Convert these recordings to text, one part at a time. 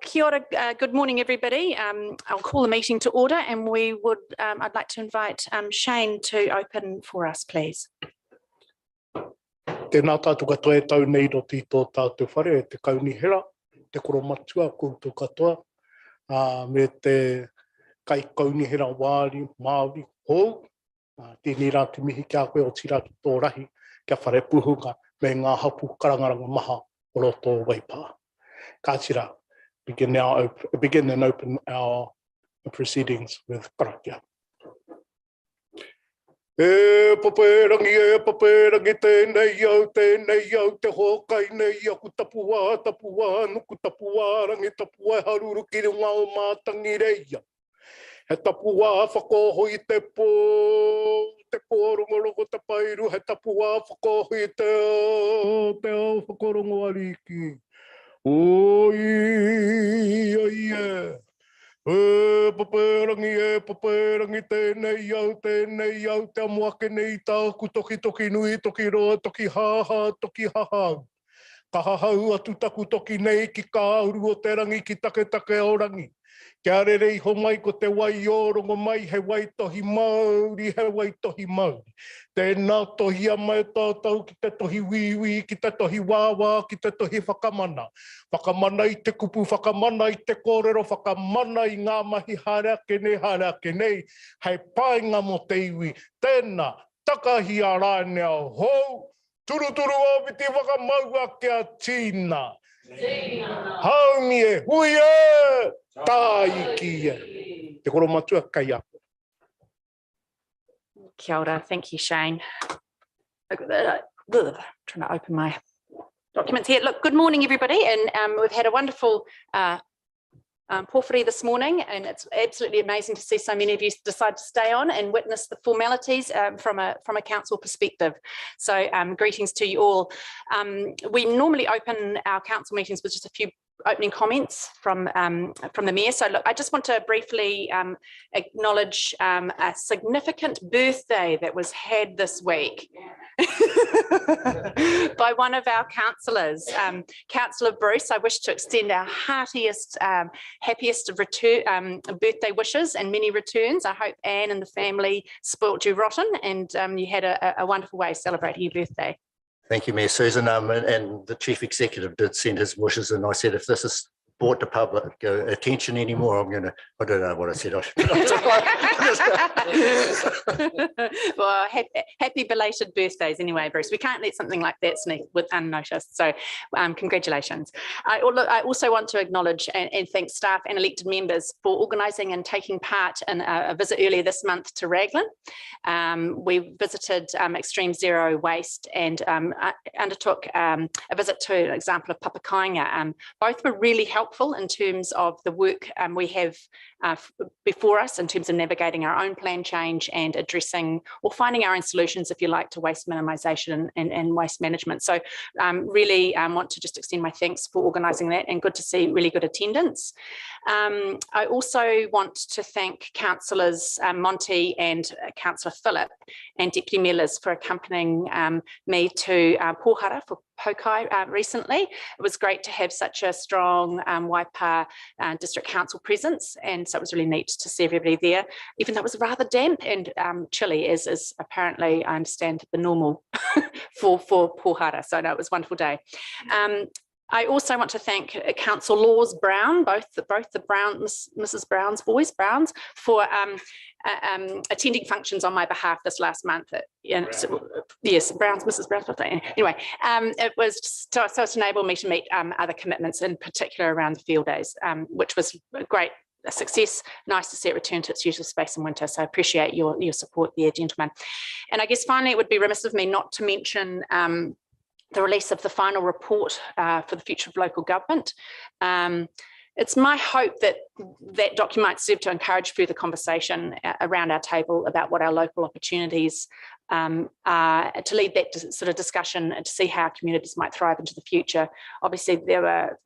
Kia ora, good morning, everybody. I'll call the meeting to order, and I'd like to invite Shane to open for us, please. Tēnā tātou katoa e tau nei ro tito tātou whare, te kaunihera, te koromatua koutou katoa, me te kai kaunihera wāri, Māori, hou, tēnei rā te mihi kia koe o tira ki tō rahi, kia whare puhunga, me ngā hapu karangaranga maha o roto Waipā. Ka tira. Begin and open our proceedings with karakia. E paperangi tēnei au, te hokai nei aku tapua, nuku tapua, rangi tapua, haruru ki runga o mātangi reia. He tapua whakohoi te rongorongo te pairu, he tapua whakohoi te ao whakarongo ariki. Oi, paperangi tēnei au, te amuake nei tāku, toki nui, toki roa, toki hahau. Ka hahau atu taku toki nei ki ka auru o te rangi ki take o rangi. Kia rere iho mai ko te wai orongo mai, he wai tohi Māori. Tēnā tohi a mai tātou ki te tohi wiwi, ki te tohi wāwā, ki te tohi whakamana. Whakamana I te kupu, whakamana I te kōrero, whakamana I ngā mahi harake nei, hei pāinga mo te iwi. Tēnā, takahi a rānea hou, turuturu o piti whakamaua kia tīna. Haumi e, hui e, tāiki e. Te koromatua kai a. Kia ora, thank you, Shane. Trying to open my documents here. Look, good morning, everybody, and we've had a wonderful porphyry this morning, and it's absolutely amazing to see so many of you decide to stay on and witness the formalities from a council perspective. So greetings to you all. We normally open our council meetings with just a few opening comments from the Mayor. So look, I just want to briefly acknowledge a significant birthday that was had this week by one of our councillors, Councillor Bruce. I wish to extend our heartiest, happiest birthday wishes and many returns. I hope Anne and the family spoilt you rotten and you had a wonderful way of celebrating your birthday. Thank you, Mayor Susan. And the Chief Executive did send his wishes, and I said, if this is brought to public attention anymore, I don't know what I said. Well, happy belated birthdays anyway, Bruce. We can't let something like that sneak with unnoticed. So congratulations. I also want to acknowledge and thank staff and elected members for organising and taking part in a visit earlier this month to Raglan. We visited Extreme Zero Waste and undertook a visit to an example of Papakainga. Both were really helpful in terms of the work we have before us in terms of navigating our own plan change and addressing or finding our own solutions, if you like, to waste minimisation and waste management. So really want to just extend my thanks for organising that, and good to see really good attendance. I also want to thank Councillors Monty and Councillor Phillip and Deputy Mellors for accompanying me to Pohara for Pokai recently. It was great to have such a strong Waipa District Council presence, and so it was really neat to see everybody there, even though it was rather damp and chilly, as is apparently, I understand, the normal for Pohara. So no, it was a wonderful day. I also want to thank Council Laws Brown, both the Brown, Mrs. Brown's boys, Browns, for attending functions on my behalf this last month. Yes, Mrs. Brown's birthday. Anyway, it was so it's enabled me to meet other commitments, in particular around the field days, which was a great success. Nice to see it return to its usual space in winter. So I appreciate your support there, gentlemen. And I guess finally, it would be remiss of me not to mention the release of the final report for the future of local government. It's my hope that that document might serve to encourage further conversation around our table about what our local opportunities are, to lead that sort of discussion and to see how our communities might thrive into the future. Obviously, there were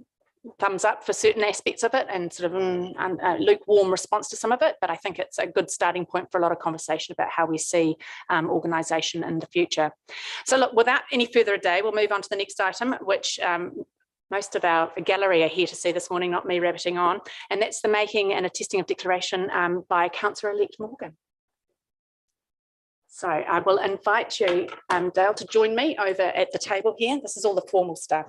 thumbs up for certain aspects of it and sort of a lukewarm response to some of it, but I think it's a good starting point for a lot of conversation about how we see organisation in the future. So look, without any further ado, we'll move on to the next item, which most of our gallery are here to see this morning, not me rabbiting on, and that's the making and attesting of declaration by Councillor-elect Morgan. So I will invite you, Dale, to join me over at the table here. This is all the formal stuff.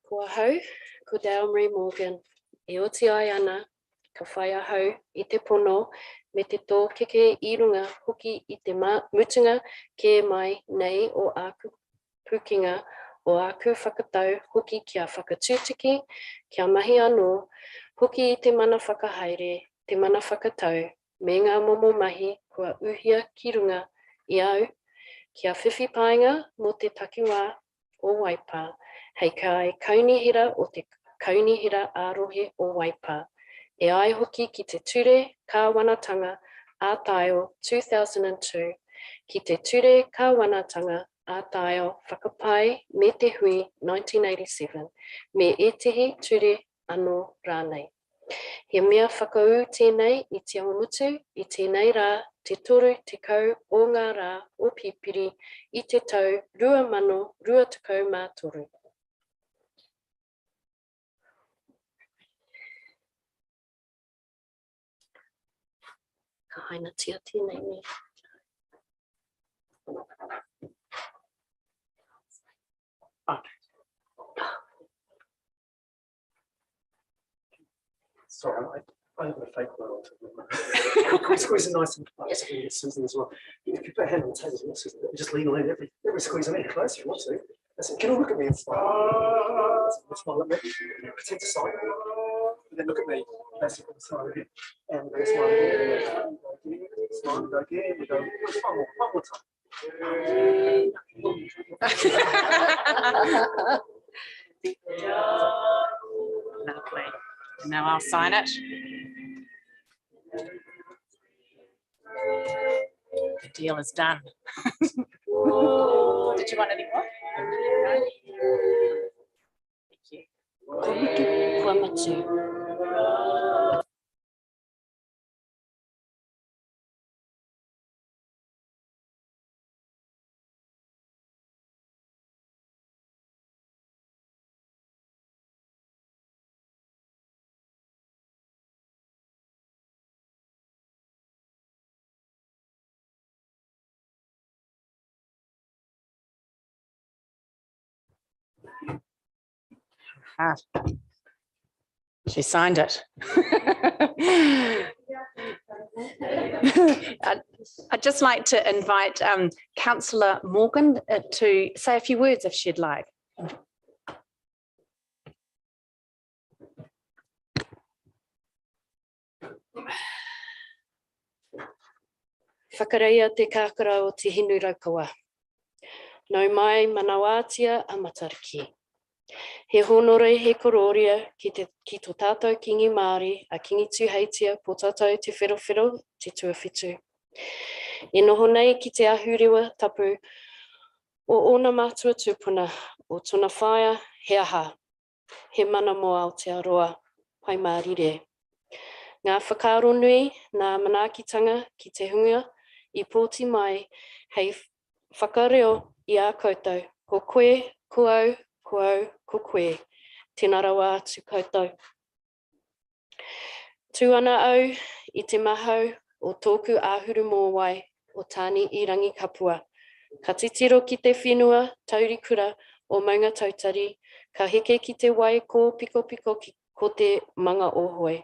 Kua hau, ko Dale Marie Morgan. E oti ai ana, ka whai ahau i te pono me te tō keke i runga hoki i te mutunga ke mai nei o aku pukinga o aku whakatau hoki kia whakatūtiki, kia mahi anō, hoki i te mana whakahaere, te mana whakatau, me ngā momo mahi kua uhia ki runga i au, kia whiwhi painga mo te takiwā o Waipa, hei kai kaunihira o te kaunihira ārohe o Waipa. E ai hoki ki te ture kāwanatanga ātaio 2002, ki te ture kāwanatanga ātaio whakapai me te hui 1987, me etihi ture anō rānei. He mea whakau tēnei i te awamutu, i tēnei rā, te toru te kau o ngā rā o pipiri i te tau 2023. Ka haina tia tēnei ni. Sorry, I have a fake one on top of it. Squeeze it nice and close. I can get Susan as well. If you put a hand on the table, just lean on it every squeeze in close if you want to. That's it. Can you look at me and smile? Smile at me. Pretend to sign. And then look at me. That's it. Smile again. And then smile again. Smile and go again. We go one more time. Lovely. And now I'll sign it. The deal is done. Did you want any more? Thank you. Kua matu. Ah, she signed it. I'd just like to invite Councillor Morgan to say a few words if she'd like. Whakareia te kākara o te hinu raukawa. Nau mai manawātia a Matariki. He honore he kororia ki tō tātou kingi Māori a kingi tūheitia po tātou te whirowhiro te tuawhitu. E noho nei ki te ahuriwa tapu o ona mātua tūpuna o tōna whaia he aha, he mana mo Aotearoa, pai mārire. Ngā whakaaro nui, ngā manaakitanga ki te hunga i pōti mai hei whakareo i a koutou, ko koe, ko au, ko koe, tēnā rawa atu koutou. Tū ana au i te mahau o tōku āhuru mō wai o tāni i rangi kapua. Ka titiro ki te whenua taurikura o maunga tautari, ka heke ki te wai ko piko ko te manga ohoe.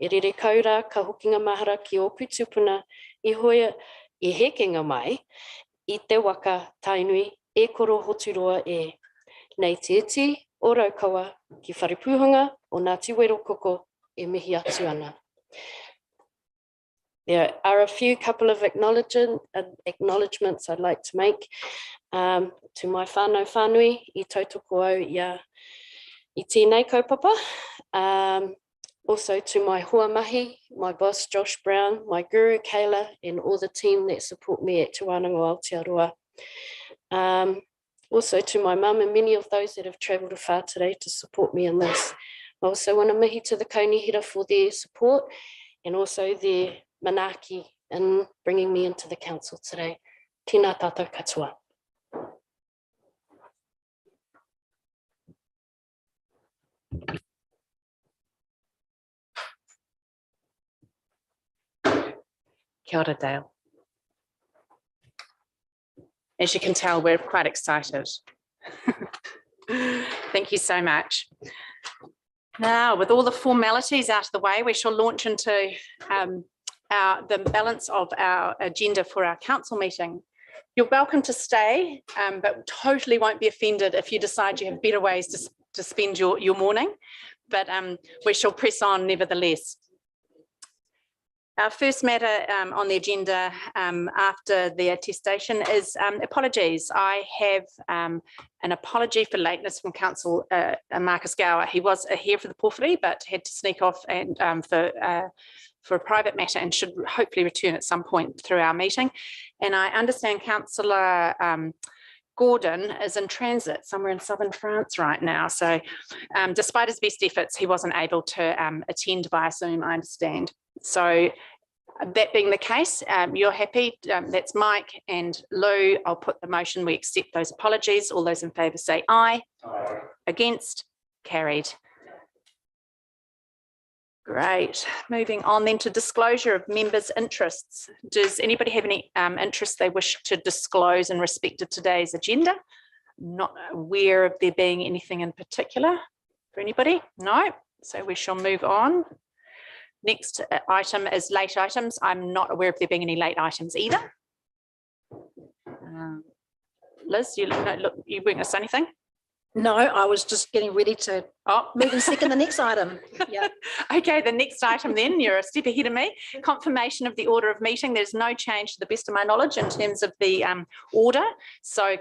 E rere kaura ka hokinga mahara ki opu tupuna i hoia i hekenga mai i te waka tainui e koro hoturoa e. Nei te iti o raukawa ki wharipuhanga o Ngāti Wero Koko e mihi atu ana. There are a few couple of acknowledgements I'd like to make to my whānau whānui, I tautoko au ia I tēnei kaupapa. Also to my huamahi, my boss Josh Brown, my guru Kayla, and all the team that support me at Te Wānanga Aotearoa. Also to my mum and many of those that have travelled afar today to support me in this. I also want to mihi to the Kaunihira for their support and also their manaki in bringing me into the council today. Tēnā tātou katoa. Kia ora, Dale. As you can tell, we're quite excited. Thank you so much. Now, with all the formalities out of the way, we shall launch into the balance of our agenda for our council meeting. You're welcome to stay, but totally won't be offended if you decide you have better ways to spend your morning, but we shall press on nevertheless. Our first matter on the agenda after the attestation is apologies. I have an apology for lateness from Council Marcus Gower. He was here for the porphyry, but had to sneak off and for a private matter and should hopefully return at some point through our meeting. And I understand Councillor Gordon is in transit somewhere in southern France right now. So despite his best efforts, he wasn't able to attend via Zoom, I understand. So that being the case, you're happy, that's Mike and Lou. I'll put the motion, we accept those apologies. All those in favour say aye. Aye. Against, carried. Great, moving on then to disclosure of members' interests. Does anybody have any interests they wish to disclose in respect of today's agenda? Not aware of there being anything in particular for anybody? No, so we shall move on. Next item is late items. I'm not aware of there being any late items either. Liz, you weren't going to say anything? No, I was just getting ready to move and second the next item. Yeah. Okay, the next item then, you're a step ahead of me. Confirmation of the order of meeting. There's no change to the best of my knowledge in terms of the order. So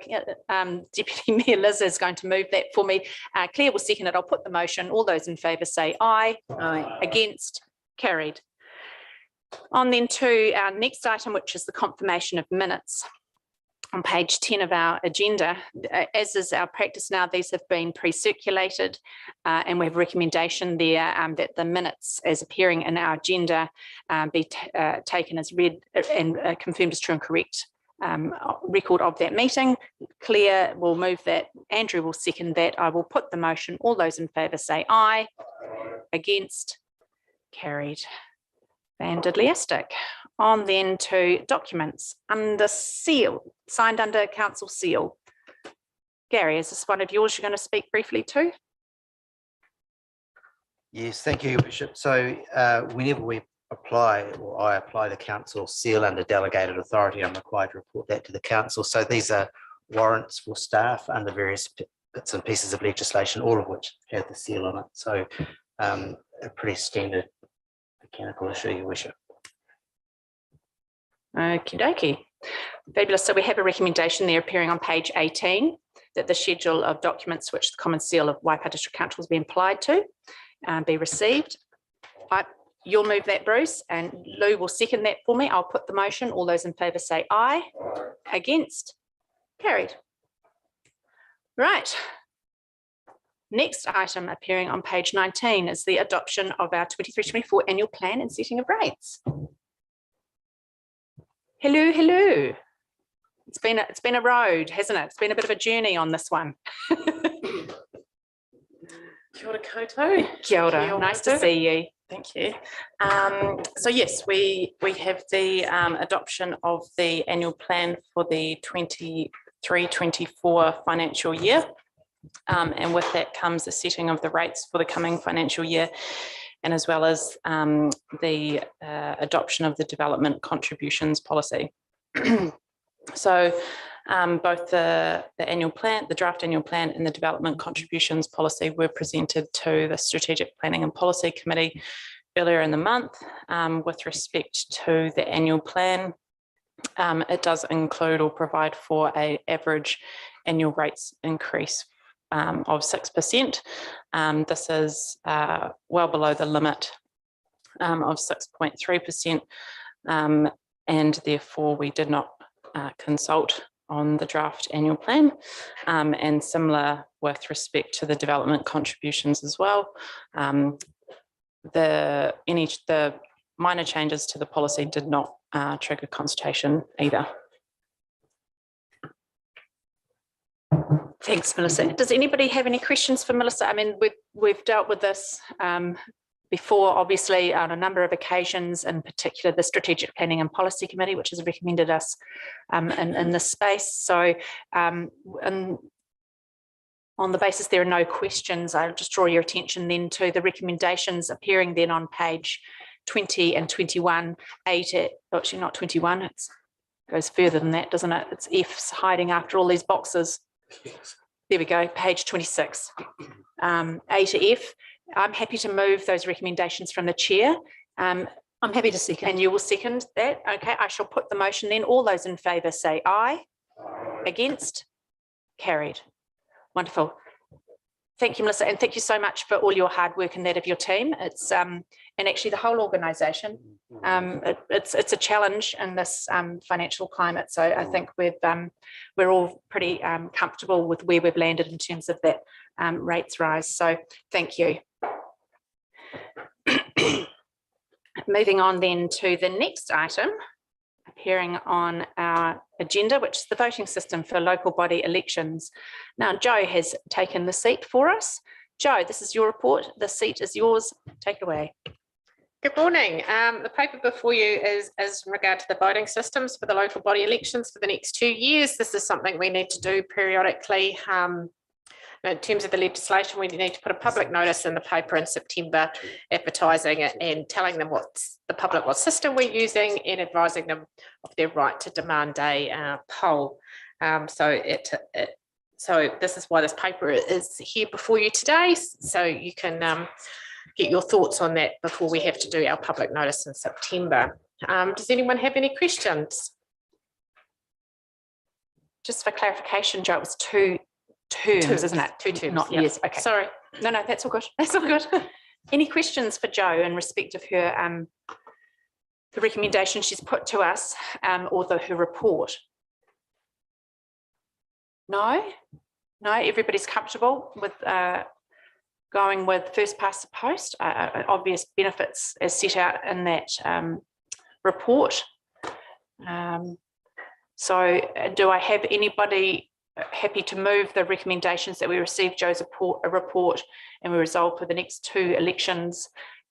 Deputy Mayor Liz is going to move that for me. Claire will second it. I'll put the motion. All those in favour say aye. Aye. Against, carried. On then to our next item, which is the confirmation of minutes. On page 10 of our agenda, as is our practice now, these have been pre-circulated and we have a recommendation there that the minutes as appearing in our agenda be taken as read and confirmed as true and correct record of that meeting. Claire will move that. Andrew will second that. I will put the motion. All those in favour say aye. Against, carried. Fantastic. On then to documents under seal, signed under council seal. Gary, is this one of yours you're going to speak briefly to? Yes, thank you, Bishop. So whenever we apply, or I apply the council seal under delegated authority, I'm required to report that to the council. So these are warrants for staff under various bits and pieces of legislation, all of which have the seal on it. So a pretty standard mechanical issue, Your Worship. Okie dokie. Fabulous. So we have a recommendation there appearing on page 18 that the schedule of documents which the Common Seal of Waipa District Council has been applied to be received. You'll move that, Bruce, and Lou will second that for me. I'll put the motion. All those in favour say aye. Aye. Against, carried. Right. Next item appearing on page 19 is the adoption of our 23-24 annual plan and setting of rates. Hello, hello. It's been a road, hasn't it? It's been a bit of a journey on this one. Kia ora koutou. Kia ora. Nice to see you. Thank you. So yes, we have the adoption of the annual plan for the 23-24 financial year. And with that comes the setting of the rates for the coming financial year, and as well as the adoption of the development contributions policy. So both the annual plan, the draft annual plan and the development contributions policy were presented to the Strategic Planning and Policy Committee earlier in the month with respect to the annual plan. It does include or provide for an average annual rates increase of 6%. This is well below the limit of 6.3%, and therefore we did not consult on the draft annual plan, and similar with respect to the development contributions as well. The minor changes to the policy did not trigger consultation either. Thanks, Melissa. Does anybody have any questions for Melissa? I mean, we've dealt with this before, obviously, on a number of occasions, in particular the Strategic Planning and Policy Committee, which has recommended us in this space. So, and on the basis there are no questions, I'll just draw your attention then to the recommendations appearing then on page 20 and 21, actually not 21, it goes further than that, doesn't it? It's F's hiding after all these boxes. There we go, page 26, A to F. I'm happy to move those recommendations from the chair. I'm happy to second. And you will second that? Okay, I shall put the motion then. All those in favour say aye. Against? Carried. Wonderful. Thank you, Melissa, and thank you so much for all your hard work and that of your team. It's and actually the whole organisation. It's a challenge in this financial climate. So I think we're all pretty comfortable with where we've landed in terms of that rates rise. So thank you. Moving on then to the next item appearing on our agenda, which is the voting system for local body elections. Now, Joe has taken the seat for us. Joe, this is your report. The seat is yours. Take it away. Good morning. The paper before you is in regard to the voting systems for the local body elections for the next 2 years. This is something we need to do periodically. In terms of the legislation, we need to put a public notice in the paper in September, advertising it and telling them what system we're using and advising them of their right to demand a poll. So this is why this paper is here before you today, so you can get your thoughts on that before we have to do our public notice in September. Does anyone have any questions? Just for clarification, Joe, it was two terms, isn't it? 2 terms, not yeah. years. Okay. Sorry. No, that's all good. That's all good. Any questions for Jo in respect of her the recommendation she's put to us, or her report? No, everybody's comfortable with going with first past the post. Obvious benefits as set out in that report. So do I have anybody happy to move the recommendations that we received Jo's report and we resolve for the next 2 elections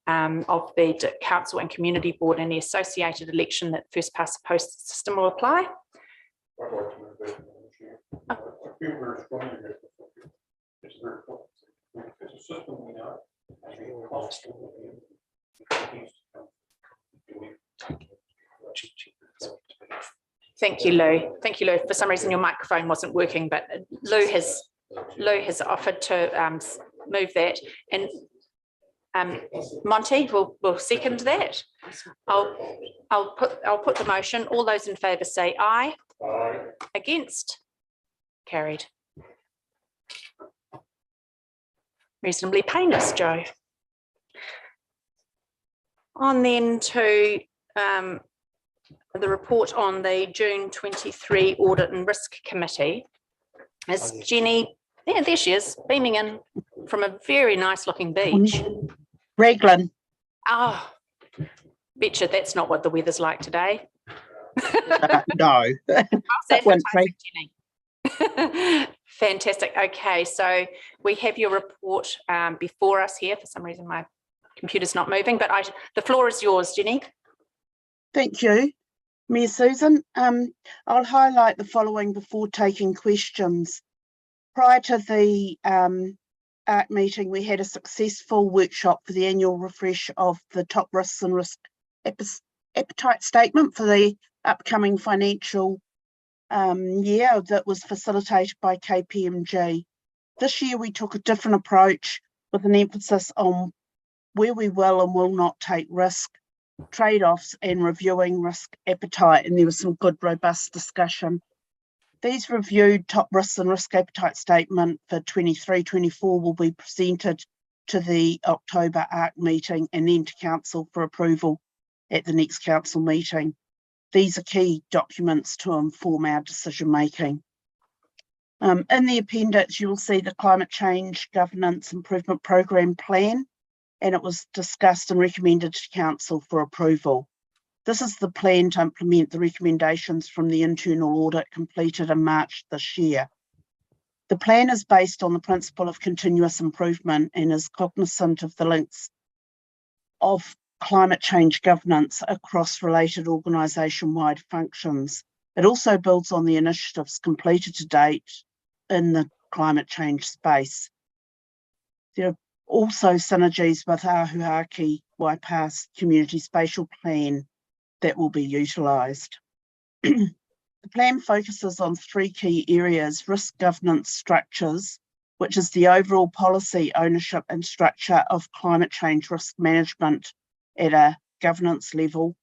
of the council and community board and the associated election that first past the post system will apply? Thank you, Lou. Thank you, Lou. For some reason, your microphone wasn't working, but Lou has offered to move that, and Monty will second that. I'll put the motion. All those in favour say aye. Aye. Against? Carried. Reasonably painless, Jo. On then to the report on the June 23 Audit and Risk Committee. As Jenny, yeah, there she is, beaming in from a very nice looking beach. Raglan. Oh, betcha that's not what the weather's like today. No. How's that Jenny? Fantastic. Okay, so we have your report before us here. For some reason, my computer's not moving, but the floor is yours, Jenny. Thank you, Mayor Susan. I'll highlight the following before taking questions. Prior to the ARC meeting, we had a successful workshop for the annual refresh of the top risks and risk appetite statement for the upcoming financial year that was facilitated by KPMG. This year we took a different approach with an emphasis on where we will and will not take risk, trade-offs and reviewing risk appetite, and there was some good robust discussion. These reviewed top risks and risk appetite statement for 23-24 will be presented to the October ARC meeting and then to Council for approval at the next Council meeting. These are key documents to inform our decision making. In the appendix, you will see the Climate Change Governance Improvement Programme plan, and it was discussed and recommended to Council for approval. This is the plan to implement the recommendations from the internal audit completed in March this year. The plan is based on the principle of continuous improvement and is cognizant of the links of climate change governance across related organisation-wide functions. It also builds on the initiatives completed to date in the climate change space. There are also synergies with Ahuaki Waipa's community spatial plan that will be utilised. The plan focuses on 3 key areas: risk governance structures, which is the overall policy, ownership and structure of climate change risk management at a governance level;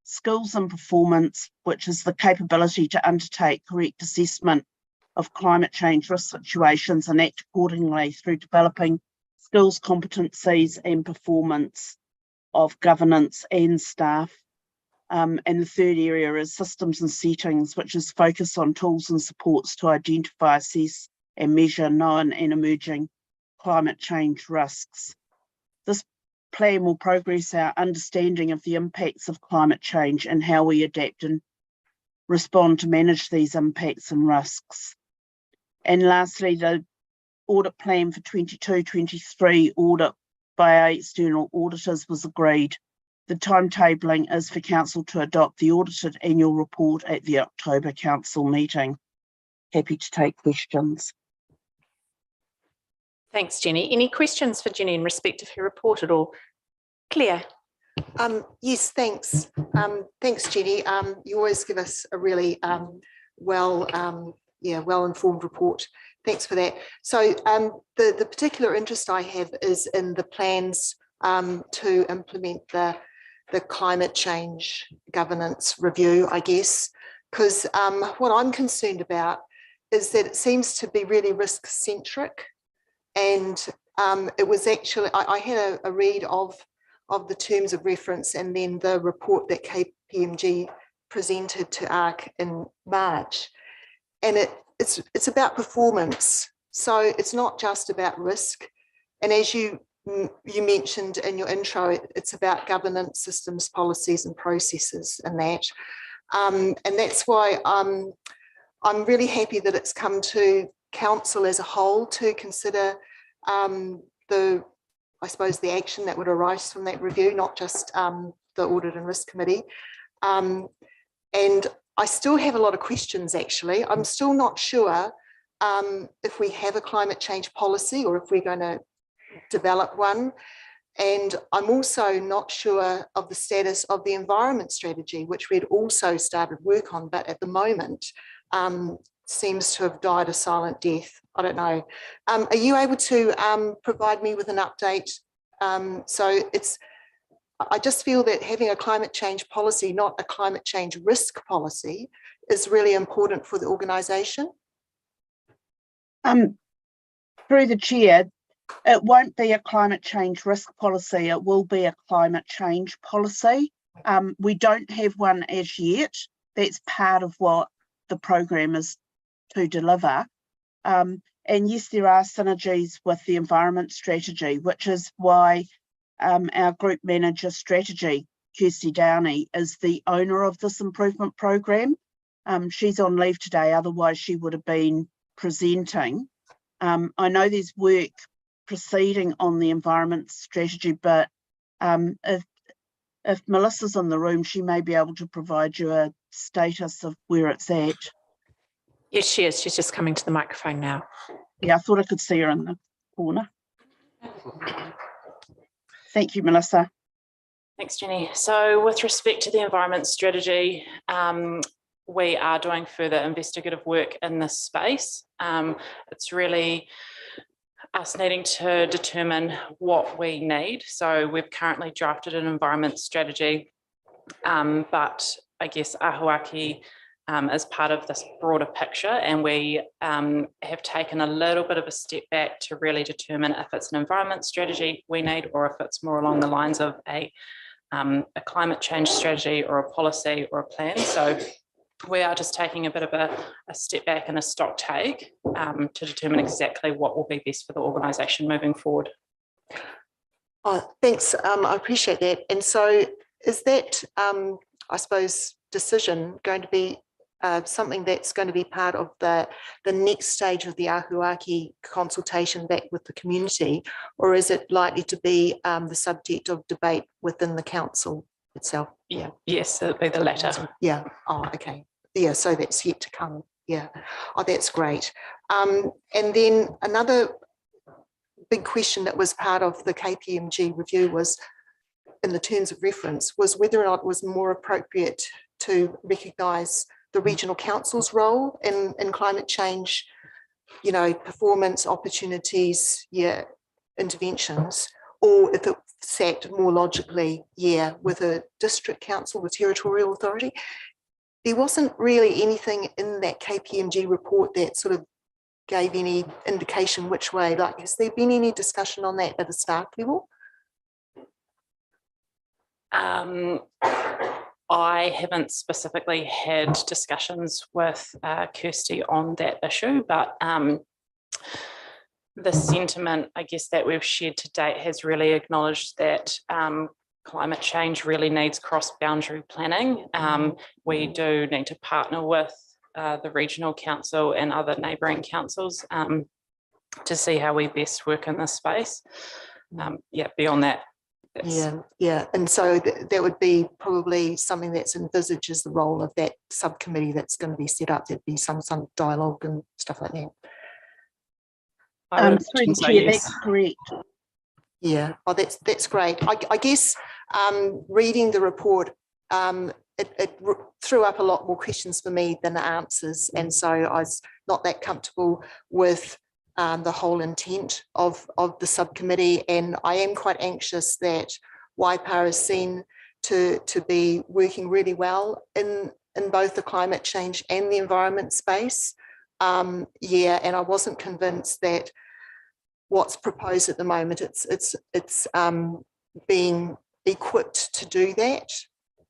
skills and performance, which is the capability to undertake correct assessment of climate change risk situations and act accordingly through developing skills, competencies and performance of governance and staff. And the third area is systems and settings, which is focused on tools and supports to identify, assess and measure known and emerging climate change risks. This plan will progress our understanding of the impacts of climate change and how we adapt and respond to manage these impacts and risks. And lastly, the audit plan for 22-23 audit by our external auditors was agreed. The timetabling is for Council to adopt the audited annual report at the October Council meeting. Happy to take questions. Thanks, Jenny. Any questions for Jenny in respect of her report at all? Claire? Yes, thanks. Thanks, Jenny. You always give us a really well-informed report. Thanks for that. So the particular interest I have is in the plans to implement the climate change governance review, I guess, because what I'm concerned about is that it seems to be really risk-centric. And it was actually, I had a read of the terms of reference and then the report that KPMG presented to ARC in March. And it's about performance. So it's not just about risk. And as you mentioned in your intro, it's about governance, systems, policies and processes and that. And that's why I'm really happy that it's come to Council as a whole to consider I suppose the action that would arise from that review, not just the Audit and Risk Committee. And I still have a lot of questions, actually. I'm still not sure if we have a climate change policy or if we're going to develop one. And I'm also not sure of the status of the environment strategy, which we'd also started work on, but at the moment seems to have died a silent death. I don't know. Are you able to provide me with an update? I just feel that having a climate change policy, not a climate change risk policy, is really important for the organisation. Through the chair, it won't be a climate change risk policy, it will be a climate change policy. We don't have one as yet. That's part of what the program is to deliver. And yes, there are synergies with the environment strategy, which is why our group manager strategy, Kirsty Downey, is the owner of this improvement program. She's on leave today, otherwise she would have been presenting. I know there's work proceeding on the environment strategy, but if Melissa's in the room, she may be able to provide you a status of where it's at. Yes, she is. She's just coming to the microphone now. Yeah, I thought I could see her in the corner. Thank you, Melissa. Thanks, Jenny. So with respect to the environment strategy, we are doing further investigative work in this space. It's really us needing to determine what we need. So we've currently drafted an environment strategy, but I guess Ahuaki is part of this broader picture, and we have taken a little bit of a step back to really determine if it's an environment strategy we need, or if it's more along the lines of a climate change strategy or a policy or a plan. So we are just taking a bit of a step back and a stock take to determine exactly what will be best for the organisation moving forward. Oh, thanks. I appreciate that. And so is that, I suppose, decision going to be something that's going to be part of the next stage of the Ahuaki consultation back with the community, or is it likely to be the subject of debate within the council itself? Yeah, yes, it'll be the latter. Yeah. Oh, okay. Yeah, so that's yet to come. Yeah. Oh, that's great. And then another big question that was part of the KPMG review was, in the terms of reference, was whether or not it was more appropriate to recognise the regional council's role in climate change, you know, performance, opportunities, yeah, interventions, or if it sat more logically, yeah, with a district council, with territorial authority. There wasn't really anything in that KPMG report that sort of gave any indication which way. Like, has there been any discussion on that at a staff level? I haven't specifically had discussions with Kirsty on that issue, but the sentiment, I guess, that we've shared to date has really acknowledged that climate change really needs cross-boundary planning. We do need to partner with the regional council and other neighbouring councils to see how we best work in this space. Yeah, beyond that. Yeah. And so that would be probably something that's envisaged as the role of that subcommittee that's going to be set up. There'd be some dialogue and stuff like that. Through the chair, that's correct. Yeah, oh, that's great. I guess reading the report, it threw up a lot more questions for me than the answers, and so I was not that comfortable with the whole intent of the subcommittee, and I am quite anxious that Waipa is seen to be working really well in both the climate change and the environment space. Yeah, and I wasn't convinced that what's proposed at the moment, it's being equipped to do that.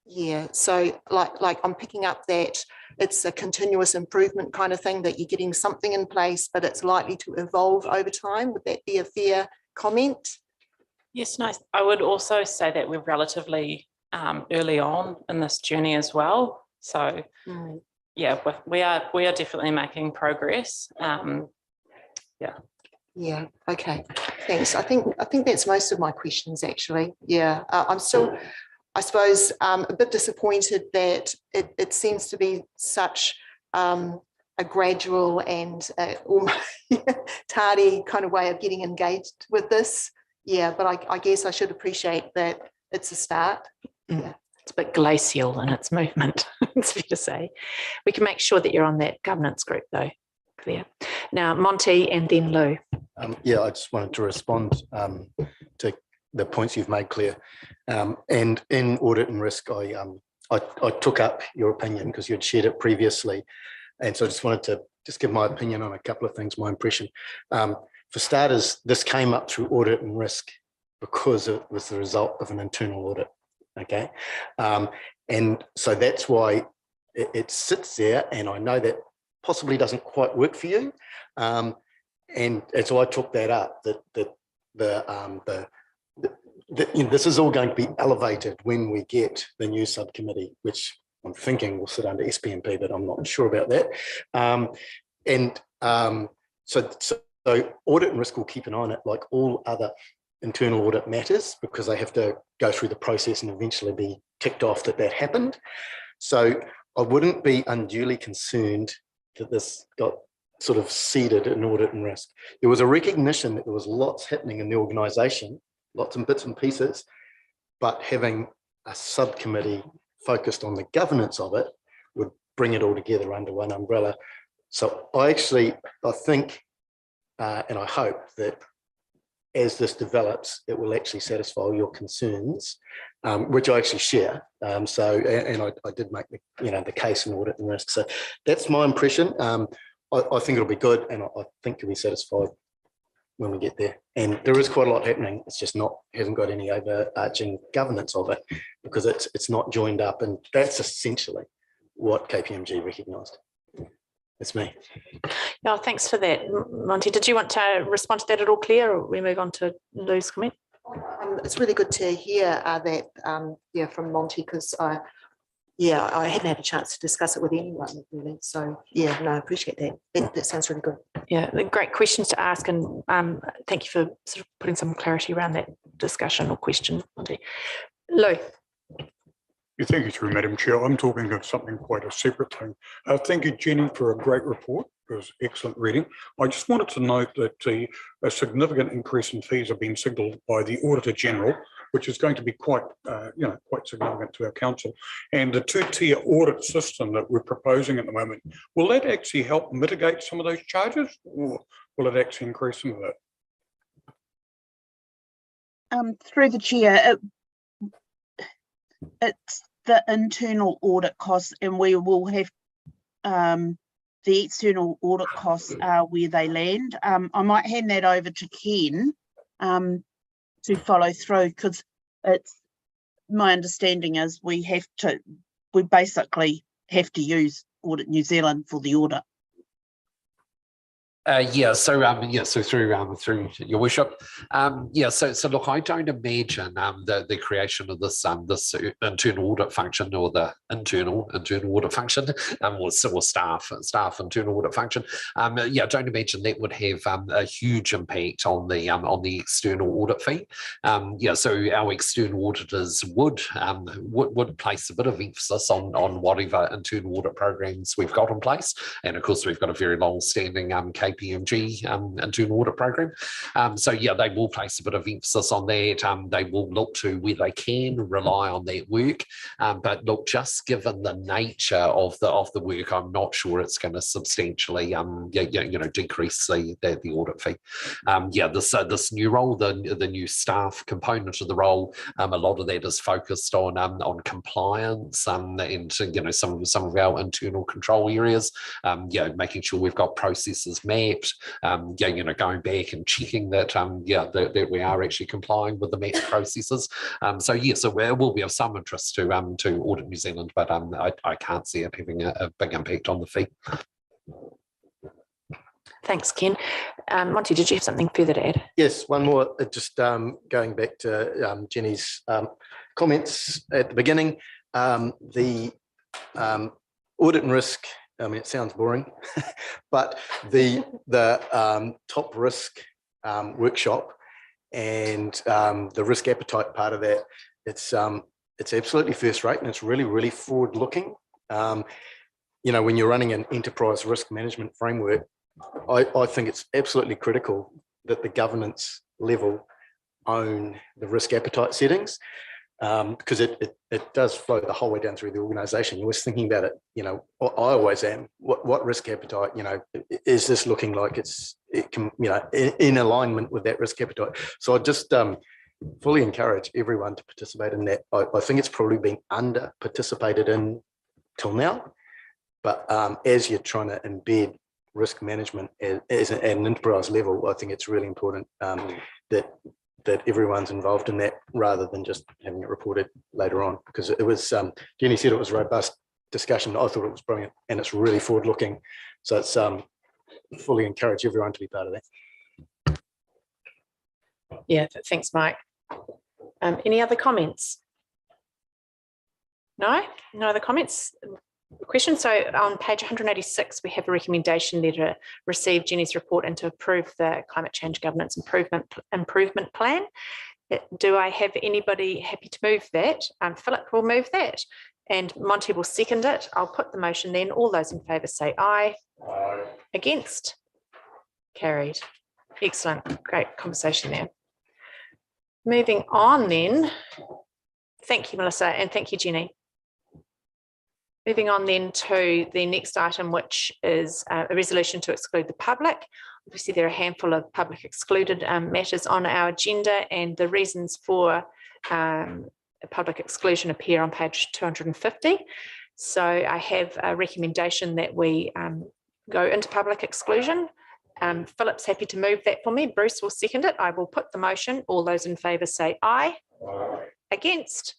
Yeah, so like I'm picking up that it's a continuous improvement kind of thing, that you're getting something in place, but it's likely to evolve over time. Would that be a fair comment? Yes, nice. I would also say that we're relatively early on in this journey as well. So yeah, we are definitely making progress. Yeah. Yeah, okay, thanks. I think that's most of my questions actually. Yeah, I'm still, I suppose, a bit disappointed that it seems to be such a gradual and almost tardy kind of way of getting engaged with this. Yeah, but I guess I should appreciate that it's a start. Yeah. It's a bit glacial in its movement, it's fair to say. We can make sure that you're on that governance group though, Claire. Now, Monty and then Lou. Yeah, I just wanted to respond to the points you've made, Claire. And in audit and risk, I took up your opinion because you had shared it previously. And so I just wanted to just give my opinion on a couple of things, my impression. For starters, this came up through audit and risk because it was the result of an internal audit. Okay. And so that's why it sits there, and I know that possibly doesn't quite work for you. And so I took that up, that this is all going to be elevated when we get the new subcommittee, which I'm thinking will sit under SPMP, but I'm not sure about that. So audit and risk will keep an eye on it like all other internal audit matters, because they have to go through the process and eventually be ticked off that happened. So I wouldn't be unduly concerned that this got sort of seeded in audit and risk. There was a recognition that there was lots happening in the organisation, lots of bits and pieces, but having a subcommittee focused on the governance of it would bring it all together under one umbrella. So I think, and I hope that as this develops, it will actually satisfy your concerns, which I actually share. And I did make the case in audit and risk. So that's my impression. I think it'll be good, and I think you'll be satisfied when we get there. And there is quite a lot happening. It's just hasn't got any overarching governance of it, because it's not joined up, and that's essentially what KPMG recognised. That's me. No, thanks for that, Monty. Did you want to respond to that at all, Claire, or we move on to Lou's comment? It's really good to hear that from Monty, because I hadn't had a chance to discuss it with anyone really. So yeah, no, I appreciate that. That sounds really good. Yeah, great questions to ask, and thank you for sort of putting some clarity around that discussion or question, Monty. Lou. Yeah, thank you, through Madam Chair. I'm talking of something quite a separate thing. Thank you, Jenny, for a great report. It was excellent reading. I just wanted to note that a significant increase in fees have been signalled by the Auditor General, which is going to be quite significant to our council. And the two-tier audit system that we're proposing at the moment, will that actually help mitigate some of those charges, or will it actually increase some of that? Through the chair, it's the internal audit costs, and we will have the external audit costs are where they land. I might hand that over to Ken to follow through, because it's my understanding is we basically have to use Audit New Zealand for the audit. So through your worship, so look, I don't imagine the creation of this this internal audit function, or the internal audit function, or staff internal audit function. Don't imagine that would have a huge impact on the external audit fee. So our external auditors would place a bit of emphasis on whatever internal audit programs we've got in place, and of course we've got a very long-standing KPMG internal audit program. They will place a bit of emphasis on that. They will look to where they can rely on that work. But look, just given the nature of the work, I'm not sure it's going to substantially decrease the audit fee. This new role, the new staff component of the role, a lot of that is focused on compliance and some of our internal control areas. Making sure we've got processes mapped. Going back and checking that that we are actually complying with the mapped processes. So it will be of some interest to Audit New Zealand, but I can't see it having a big impact on the fee. Thanks, Ken. Monty, did you have something further to add? Yes, one more. Just going back to Jenny's comments at the beginning. The audit and risk. I mean, it sounds boring, but the top risk workshop and the risk appetite part of that, it's absolutely first rate, and it's really, really forward looking. When you're running an enterprise risk management framework, I think it's absolutely critical that the governance level own the risk appetite settings. Because it does flow the whole way down through the organisation. You're always thinking about it. I always am. What risk appetite? Is this looking like it can in alignment with that risk appetite? So I just fully encourage everyone to participate in that. I think it's probably been under participated in till now, but as you're trying to embed risk management at an enterprise level, I think it's really important that everyone's involved in that, rather than just having it reported later on, because it was, Jenny said it was a robust discussion. I thought it was brilliant, and it's really forward looking. So it's fully encourage everyone to be part of that. Yeah, thanks, Mike. Any other comments? No other comments? Question. So on page 186, we have a recommendation letter received Jenny's report and to approve the climate change governance improvement plan. Do I have anybody happy to move that? Philip will move that, and Monty will second it. I'll put the motion then. All those in favour say aye. Aye. Against? Carried. Excellent. Great conversation there. Moving on then. Thank you, Melissa, and thank you, Jenny. Moving on then to the next item, which is a resolution to exclude the public. Obviously, there are a handful of public excluded matters on our agenda, and the reasons for public exclusion appear on page 250. So I have a recommendation that we go into public exclusion. Philip's happy to move that for me. Bruce will second it. I will put the motion. All those in favour say aye. Against?